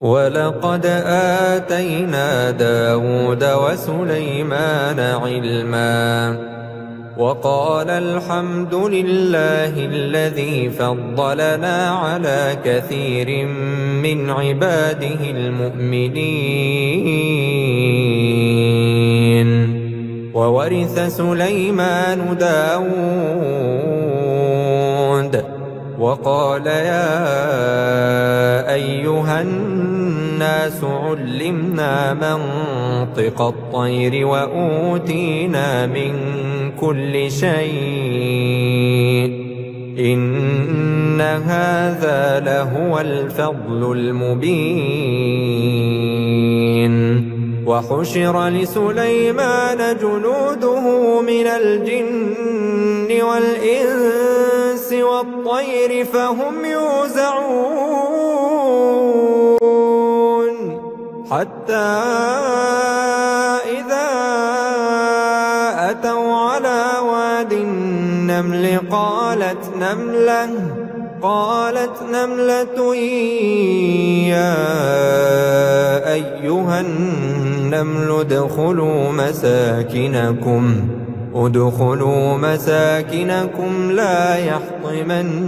ولقد آتينا داود وسليمان علما وقال الحمد لله الذي فضلنا على كثير من عباده المؤمنين. وورث سليمان داود وقال يا أيها الناس علمنا منطق الطير وأوتينا من كل شيء إن هذا لهو الفضل المبين. وحشر لسليمان جنوده من الجن والإنس والطير فهم يوزعون حتى إذا أتوا على واد النمل قالت نملة يا أيها النمل ادخلوا مساكنكم لا يحطمنكم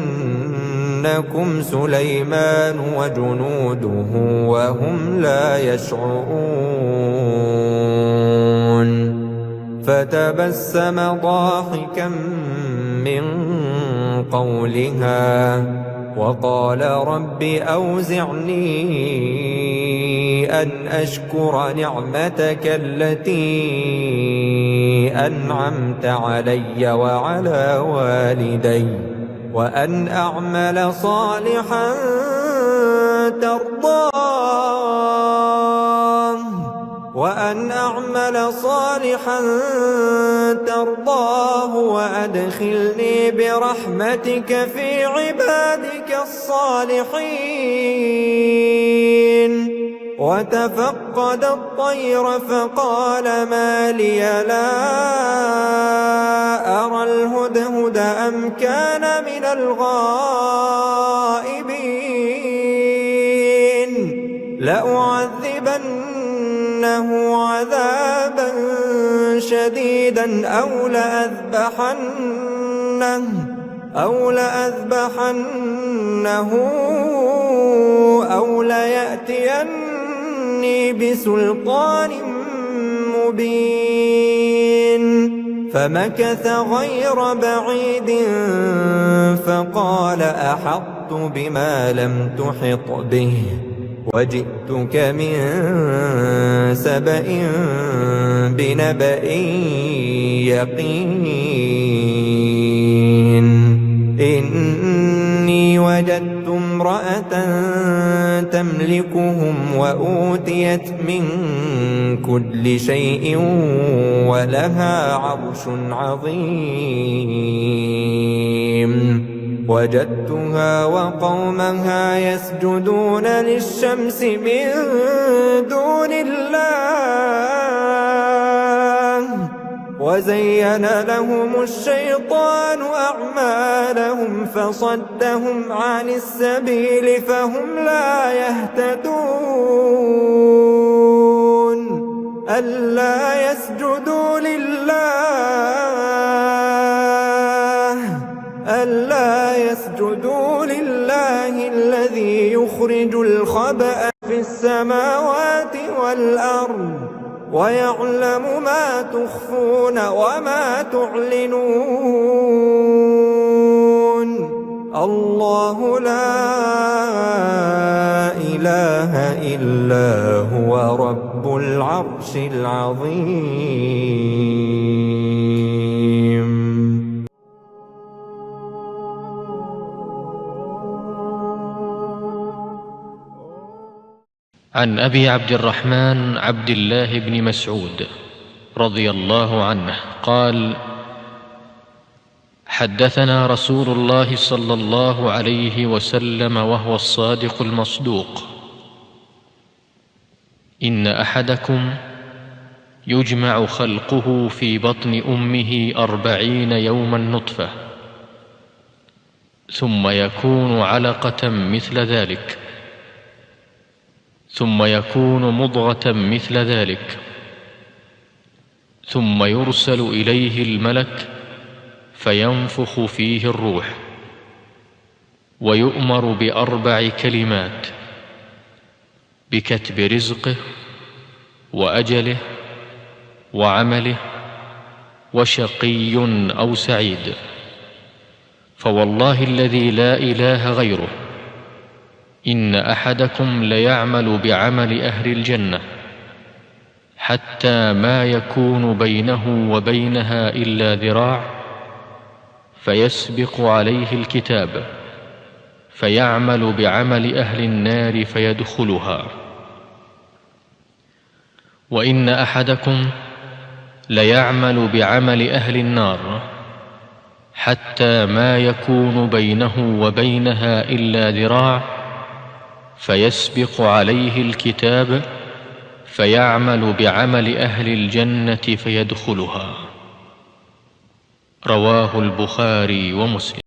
سليمان وجنوده وهم لا يشعرون. فتبسم ضاحكا من قولها وقال رب أوزعني أن أشكر نعمتك التي أنعمت علي وعلى والدي وأن أعمل صالحا ترضاه وأدخلني برحمتك في عبادك الصالحين. وتفقد الطير فقال ما لي لا أرى الهدهد أم كان من الغائبين. لأعذبنه عذابا شديدا أو لأذبحنه أو ليأتيني بسلطان مبين. فمكث غير بعيد فقال أحطت بما لم تحط به وجئتك من سبأ بنبأ يقين. إني وجدت امرأة تملكهم وأوتيت من كل شيء ولها عرش عظيم. وجدتها وقومها يسجدون للشمس من دون الله وزين لهم الشيطان أعمالهم فصدهم عن السبيل فهم لا يهتدون. ألا يسجدوا لله الذي يخرج الخبأ في السماوات والأرض ويعلم ما تخفون وما تعلنون. الله لا إله إلا هو رب العرش العظيم. عن أبي عبد الرحمن عبد الله بن مسعود رضي الله عنه قال: حدثنا رسول الله صلى الله عليه وسلم وهو الصادق المصدوق: إن أحدكم يجمع خلقه في بطن أمه 40 يوما نطفة ثم يكون علقة مثل ذلك، ثم يكون مضغة مثل ذلك، ثم يرسل إليه الملك فينفخ فيه الروح، ويؤمر ب4 كلمات: بكتب رزقه وأجله وعمله وشقي أو سعيد. فوالله الذي لا إله غيره إن أحدكم ليعمل بعمل أهل الجنة حتى ما يكون بينه وبينها إلا ذراع، فيسبق عليه الكتاب فيعمل بعمل أهل النار فيدخلها. وإن أحدكم ليعمل بعمل أهل النار حتى ما يكون بينه وبينها إلا ذراع، فيسبق عليه الكتاب فيعمل بعمل أهل الجنة فيدخلها. رواه البخاري ومسلم.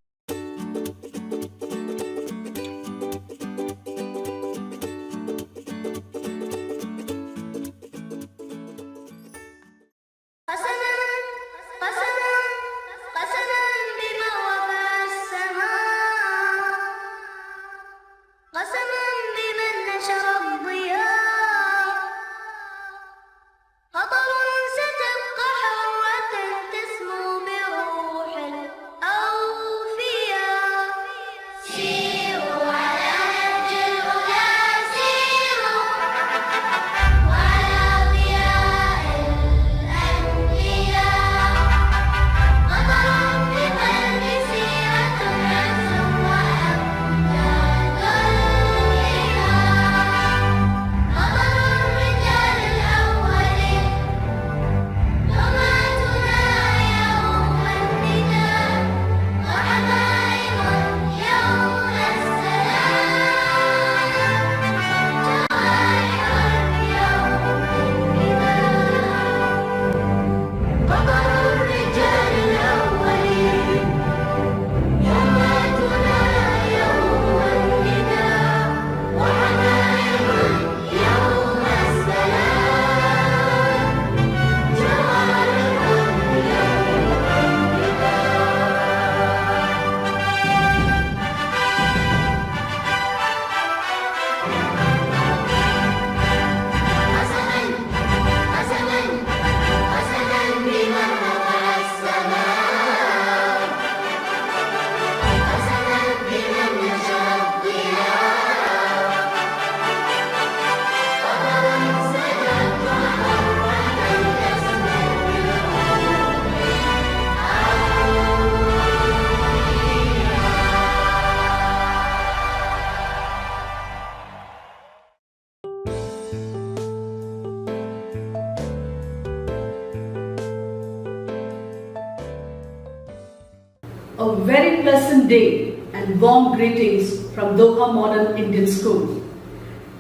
A very pleasant day and warm greetings from Doha Modern Indian School.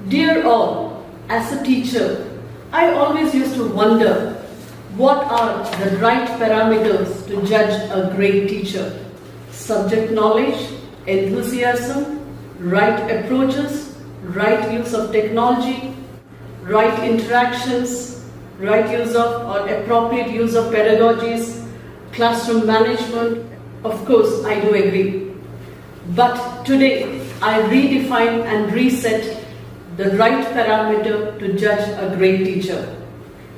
Dear all, as a teacher, I always used to wonder what are the right parameters to judge a great teacher. Subject knowledge, enthusiasm, right approaches, right use of technology, right interactions, right use of or appropriate use of pedagogies, classroom management. Of course, I do agree. But today, I redefine and reset the right parameter to judge a great teacher.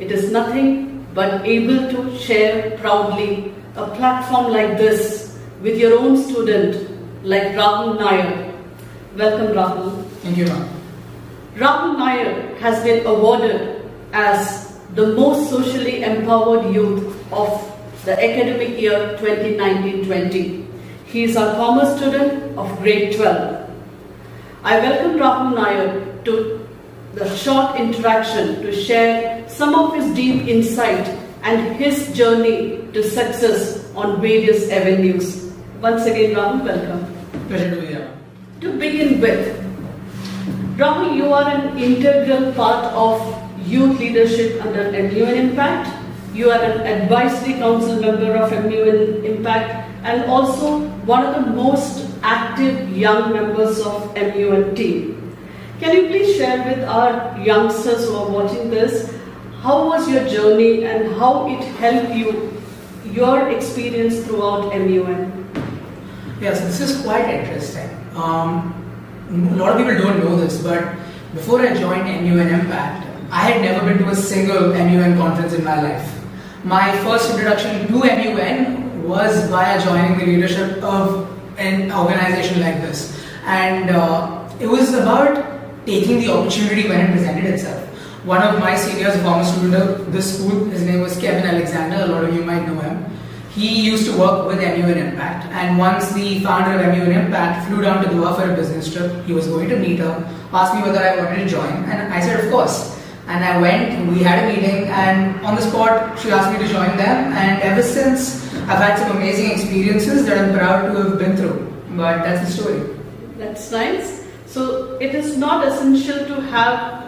It is nothing but able to share proudly a platform like this with your own student like Rahul Nair. Welcome, Rahul. Thank you, ma'am. Rahul Nair has been awarded as the most socially empowered youth of the academic year 2019-20. He is a commerce student of grade 12. I welcome Rahul Nair to the short interaction to share some of his deep insight and his journey to success on various avenues. Once again, Rahul, welcome. Pleasure to be here. To begin with, Rahul, you are an integral part of youth leadership under MUN Impact. You are an advisory council member of MUN Impact and also one of the most active young members of MUN team. Can you please share with our youngsters who are watching this, how was your journey and how it helped you, your experience throughout MUN? Yes, this is quite interesting. A lot of people don't know this, but before I joined MUN Impact, I had never been to a single MUN conference in my life. My first introduction to MUN was via joining the leadership of an organization like this. And it was about taking the opportunity when it presented itself. One of my seniors, a former student of this school, his name was Kevin Alexander, a lot of you might know him. He used to work with MUN Impact, and once the founder of MUN Impact flew down to Goa for a business trip, he was going to meet her, asked me whether I wanted to join, and I said of course. And I went, we had a meeting, and on the spot she asked me to join them, and ever since I've had some amazing experiences that I'm proud to have been through. But that's the story. That's nice. So it is not essential to have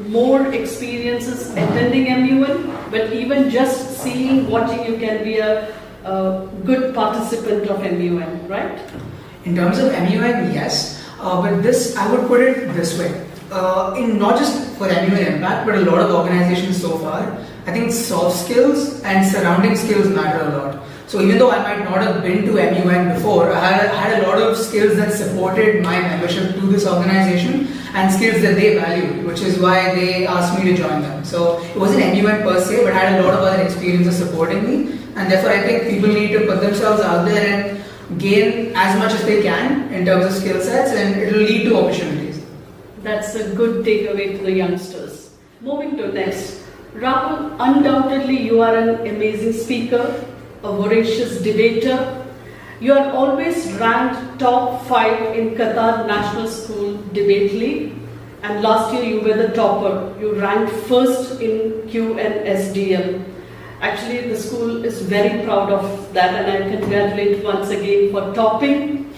more experiences attending MUN, but even just seeing, watching, you can be a good participant of MUN, right? In terms of MUN, yes. But this, I would put it this way. In not just for MUN Impact, but a lot of organizations so far, I think soft skills and surrounding skills matter a lot. So even though I might not have been to MUN before, I had a lot of skills that supported my membership to this organization and skills that they valued, which is why they asked me to join them. So it wasn't MUN per se, but I had a lot of other experiences supporting me, and therefore I think people need to put themselves out there and gain as much as they can in terms of skill sets, and it will lead to opportunities. That's a good takeaway to the youngsters. Moving to next. Rahul, undoubtedly you are an amazing speaker, a voracious debater. You are always ranked top 5 in Qatar National School Debate League, and last year you were the topper. You ranked first in QNSDL. Actually, the school is very proud of that, and I congratulate once again for topping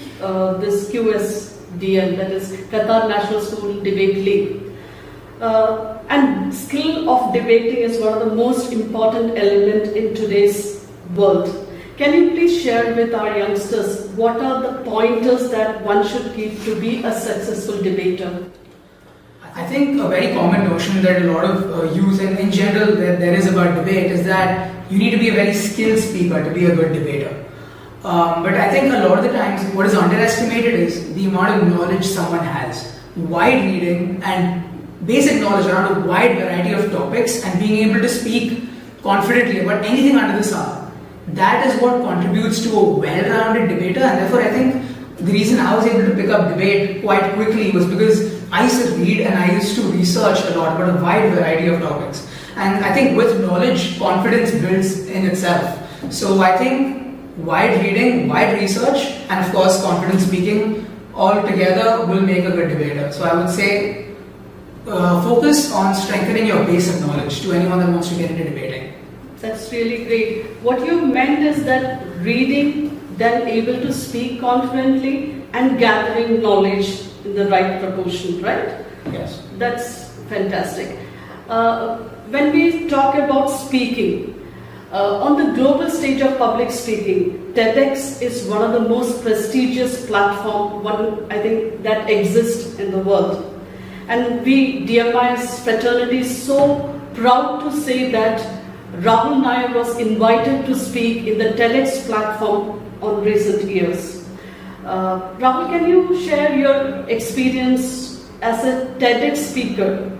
this QSDL, that is Qatar National School Debate League. And skill of debating is one of the most important elements in today's world. Can you please share with our youngsters what are the pointers that one should keep to be a successful debater? I think a very common notion that a lot of youth and in general there is about debate is that you need to be a very skilled speaker to be a good debater. But I think a lot of the times what is underestimated is the amount of knowledge someone has. Wide reading and basic knowledge around a wide variety of topics and being able to speak confidently about anything under the sun. That is what contributes to a well-rounded debater, and therefore I think the reason I was able to pick up debate quite quickly was because I used to read and I used to research a lot about a wide variety of topics. And I think with knowledge, confidence builds in itself. So I think wide reading, wide research, and of course confident speaking all together will make a good debater. So I would say focus on strengthening your base of knowledge to anyone that wants to get into debating. That's really great. What you meant is that reading, then able to speak confidently and gathering knowledge in the right proportion, right? Yes. That's fantastic. When we talk about speaking, on the global stage of public speaking, TEDx is one of the most prestigious platforms, I think, that exists in the world. And we, DMI's fraternity, is so proud to say that Rahul Nair was invited to speak in the TEDx platform on recent years. Rahul, can you share your experience as a TEDx speaker?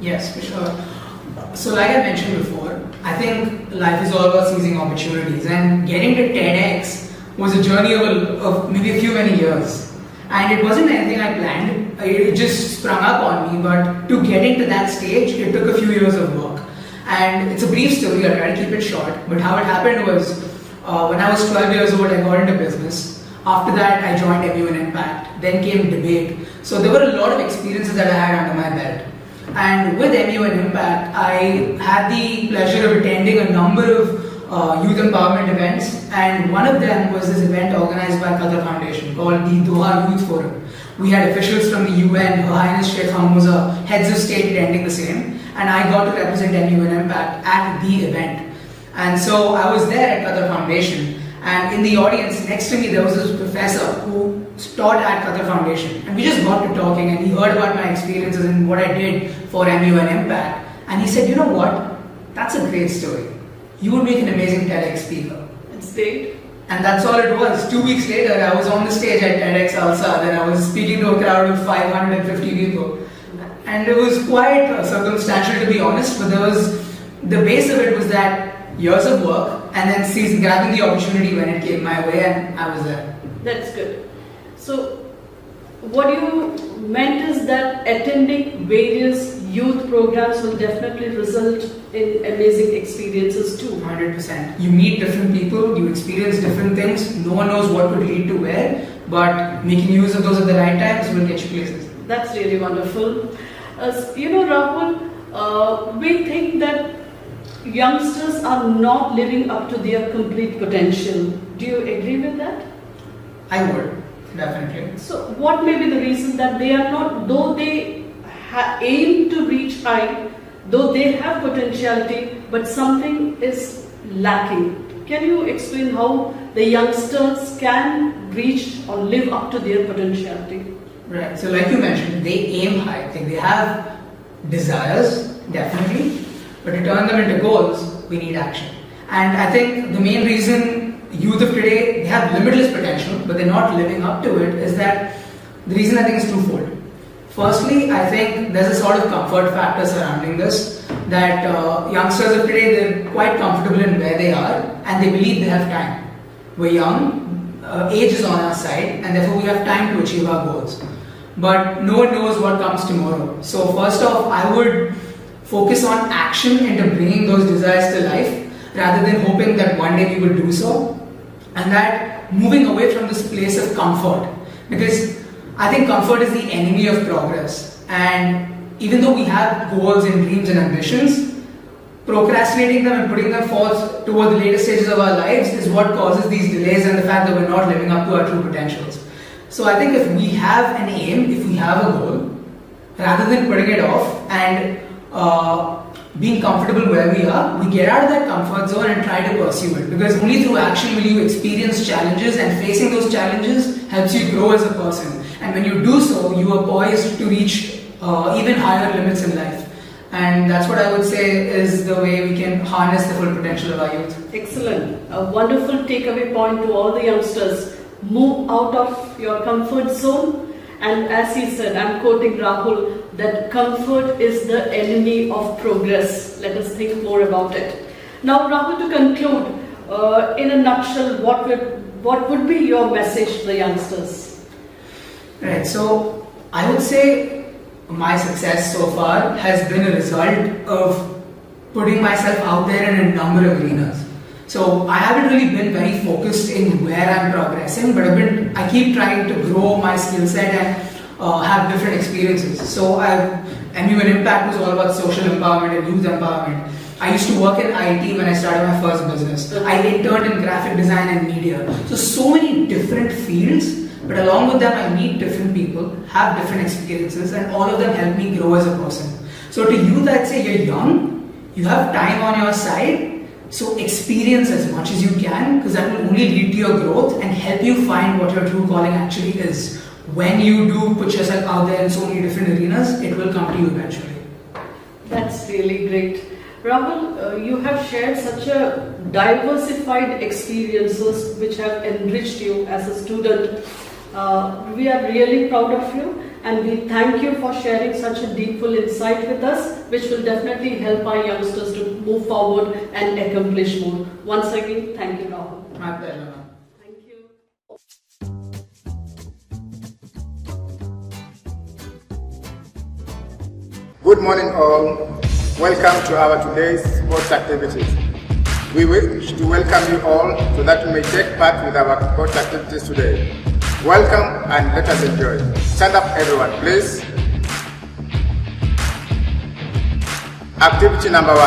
Yes, for sure. So like I mentioned before, I think life is all about seizing opportunities, and getting to TEDx was a journey of maybe a few many years. And it wasn't anything I planned, it just sprung up on me, but to getting to that stage, it took a few years of work. And it's a brief story, I'll try to keep it short, but how it happened was, when I was 12 years old, I got into business. After that, I joined MUN Impact, then came debate. So there were a lot of experiences that I had under my belt. And with MUN Impact, I had the pleasure of attending a number of youth empowerment events, and one of them was this event organized by Qatar Foundation called the Doha Youth Forum. We had officials from the UN, Her Highness Sheikh Hamza, heads of state attending the same, and I got to represent MUN Impact at the event. And so I was there at Qatar Foundation, And in the audience next to me, there was this professor who taught at Qatar Foundation. And we just got to talking, and he heard about my experiences and what I did for MU and Impact. And he said, you know what? That's a great story. You would make an amazing TEDx speaker. And stayed. And that's all it was. 2 weeks later, I was on the stage at TEDx Alsa, and I was speaking to a crowd of 550 people. And it was quite circumstantial, to be honest, but the base of it was that years of work, and then grabbing the opportunity when it came my way, and I was there. That's good. So, what you meant is that attending various youth programs will definitely result in amazing experiences too. 100%. You meet different people, you experience different things, no one knows what could lead to where, but making use of those at the right times will get you places. That's really wonderful. Rahul, we think that youngsters are not living up to their complete potential. Do you agree with that? I would, definitely. So, what may be the reason that they are not, though they aim to reach high, though they have potentiality, but something is lacking? Can you explain how the youngsters can reach or live up to their potentiality? Right. So, like you mentioned, they aim high. I think they have desires, definitely, but to turn them into goals, we need action. And I think the main reason youth of today, they have limitless potential, but they're not living up to it, is that the reason I think is twofold. Firstly, I think there's a sort of comfort factor surrounding this, that youngsters of today, they're quite comfortable in where they are, and they believe they have time. We're young, age is on our side, and therefore we have time to achieve our goals. But no one knows what comes tomorrow. So first off, I would focus on action into bringing those desires to life, rather than hoping that one day we will do so, and that moving away from this place of comfort, because I think comfort is the enemy of progress. And even though we have goals and dreams and ambitions, procrastinating them and putting them forth toward the later stages of our lives is what causes these delays and the fact that we're not living up to our true potentials. So I think if we have an aim, if we have a goal, rather than putting it off and being comfortable where we are, we get out of that comfort zone and try to pursue it. Because only through action will you experience challenges, and facing those challenges helps you grow as a person. And when you do so, you are poised to reach even higher limits in life. And that's what I would say is the way we can harness the full potential of our youth. Excellent. A wonderful takeaway point to all the youngsters. Move out of your comfort zone. And as he said, I'm quoting Rahul, that comfort is the enemy of progress. Let us think more about it. Now, Rahul, to conclude, in a nutshell, what would be your message to the youngsters? Right, so I would say my success so far has been a result of putting myself out there in a number of arenas. So I haven't really been very focused in where I'm progressing, but I keep trying to grow my skill set and have different experiences. So MU and Impact was all about social empowerment and youth empowerment. I used to work in IT when I started my first business. I interned in graphic design and media. So many different fields, but along with them I meet different people, have different experiences, and all of them help me grow as a person. So to youth, I'd say you're young, you have time on your side, so experience as much as you can, because that will only lead to your growth and help you find what your true calling actually is. When you do put yourself out there in so many different arenas, it will come to you eventually. That's really great. Rahul, you have shared such a diversified experiences which have enriched you as a student. We are really proud of you, and we thank you for sharing such a deepful insight with us, which will definitely help our youngsters to move forward and accomplish more. Once again, thank you, Rahul. My pleasure. Thank you. Good morning all. Welcome to our today's sports activities. We wish to welcome you all so that you may take part with our sports activities today. Welcome and let us enjoy. Stand up everyone, please. Activity number 1.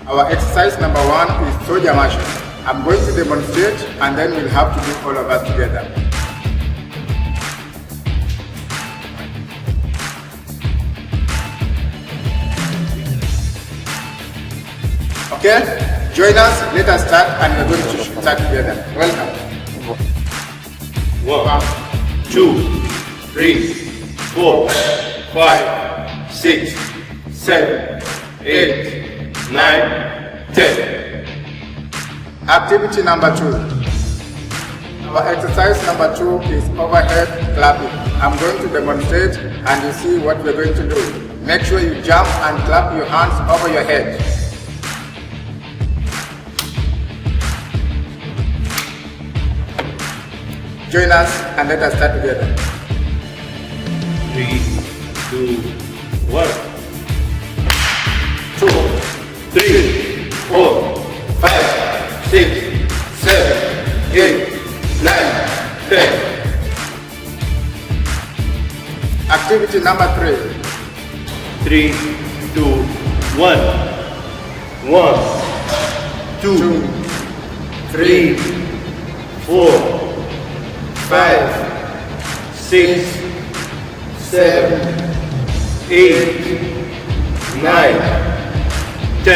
Our exercise number 1 is soldier marching. I'm going to demonstrate and then we'll have to do all of us together. Okay? Join us, let us start, and we're going to start together. Welcome. 1, 2, 3, 4, 5, 6, 7, 8, 9, 10. Activity number 2. Our exercise number 2 is overhead clapping. I'm going to demonstrate and you see what we're going to do. Make sure you jump and clap your hands over your head. Join us and let us start together. 3, 2, 1. 2, 3, 4, 5, 6, 7, 8, 9, 10. Activity number 3. 3, 2, 1. 1, 2, 3, 4, 5, 6, 7, 8, 9, 10.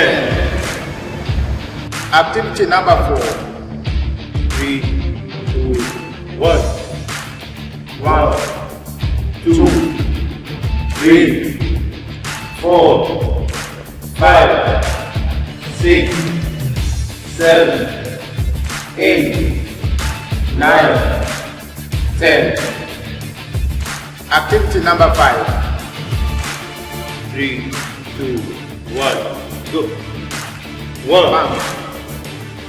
Activity number 4. 3, 2, 1. 1, 2, 3, 4, 5, 6, 7, 8, 9, 10. Activity number 5. 3, 2, 1, go. 1,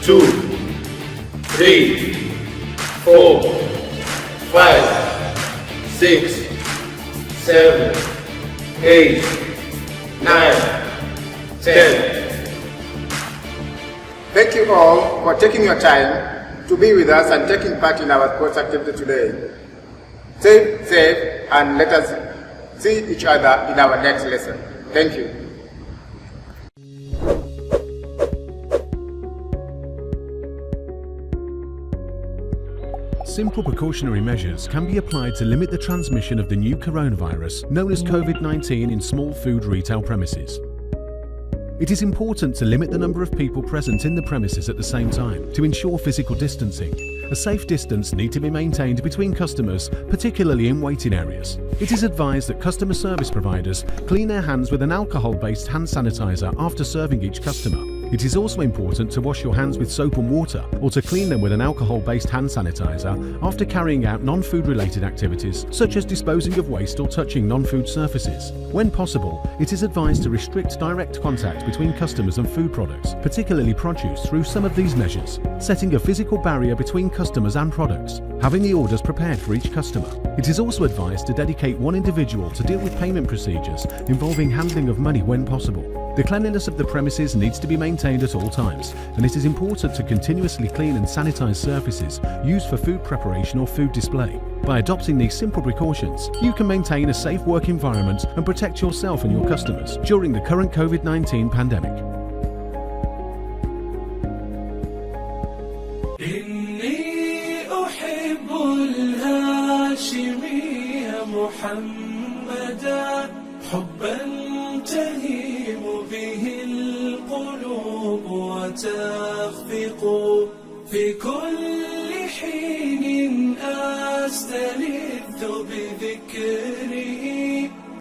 2, 3, 4, 5, 6, 7, 8, 9, 10. Thank you all for taking your time to be with us and taking part in our sports activity today. Stay safe and let us see each other in our next lesson. Thank you. Simple precautionary measures can be applied to limit the transmission of the new coronavirus known as COVID-19 in small food retail premises. It is important to limit the number of people present in the premises at the same time to ensure physical distancing. A safe distance needs to be maintained between customers, particularly in waiting areas. It is advised that customer service providers clean their hands with an alcohol-based hand sanitizer after serving each customer. It is also important to wash your hands with soap and water or to clean them with an alcohol-based hand sanitizer after carrying out non-food related activities such as disposing of waste or touching non-food surfaces. When possible, it is advised to restrict direct contact between customers and food products, particularly produce, through some of these measures: setting a physical barrier between customers and products, having the orders prepared for each customer. It is also advised to dedicate one individual to deal with payment procedures involving handling of money when possible. The cleanliness of the premises needs to be maintained at all times, and it is important to continuously clean and sanitize surfaces used for food preparation or food display. By adopting these simple precautions, you can maintain a safe work environment and protect yourself and your customers during the current COVID-19 pandemic. تهيم به القلوب وتخفق في كل حين أستلذ بذكر